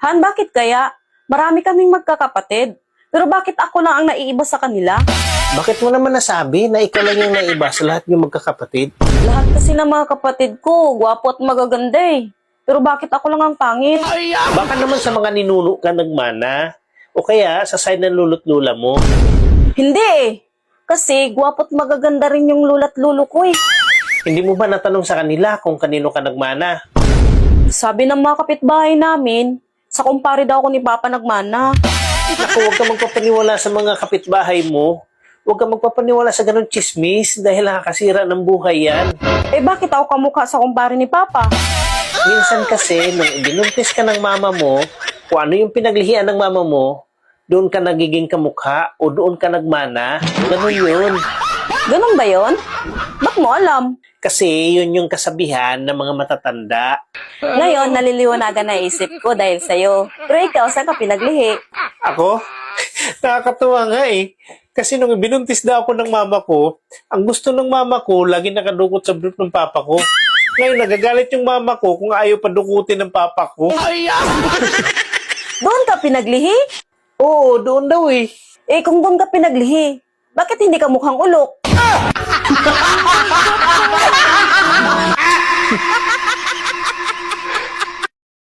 Han, bakit kaya? Marami kaming magkakapatid. Pero bakit ako lang ang naiiba sa kanila? Bakit mo naman nasabi na ikaw lang yung naiba sa lahat yung magkakapatid? Lahat kasi ng mga kapatid ko, gwapo at magaganda eh. Pero bakit ako lang ang pangit? Baka naman sa mga ninuno ka nagmana. O kaya sa side ng lolo't lola mo. Hindi eh. Kasi gwapo at magaganda rin yung lula't lulo ko eh. Hindi mo ba natanong sa kanila kung kanino ka nagmana? Sabi ng mga kapitbahay namin, sa kumpare daw ako ni Papa nagmana. Naku, huwag ka magpapaniwala sa mga kapitbahay mo. Huwag ka magpapaniwala sa ganun chismis dahil nakakasira ng buhay yan. Eh bakit ako kamukha sa kumpare ni Papa? Minsan kasi, nung binuntis ka ng mama mo, kung ano yung pinaglihian ng mama mo, doon ka nagiging kamukha o doon ka nagmana, ganun yun. Ganun ba yon? Ba't mo alam? Kasi yun yung kasabihan ng mga matatanda. Ngayon, naliliwanagan na isip ko dahil sa'yo. Pero ikaw, saan ka pinaglihi? Ako? Nakakatuwa nga eh. Kasi nung binuntis daw ako ng mama ko, ang gusto ng mama ko, lagi nakadukot sa brief ng papa ko. Ngayon, nagagalit yung mama ko kung ayaw padukutin ng papa ko. Doon ka pinaglihi? Oo, doon daw eh. Eh kung doon ka pinaglihi, bakit hindi ka mukhang ulok?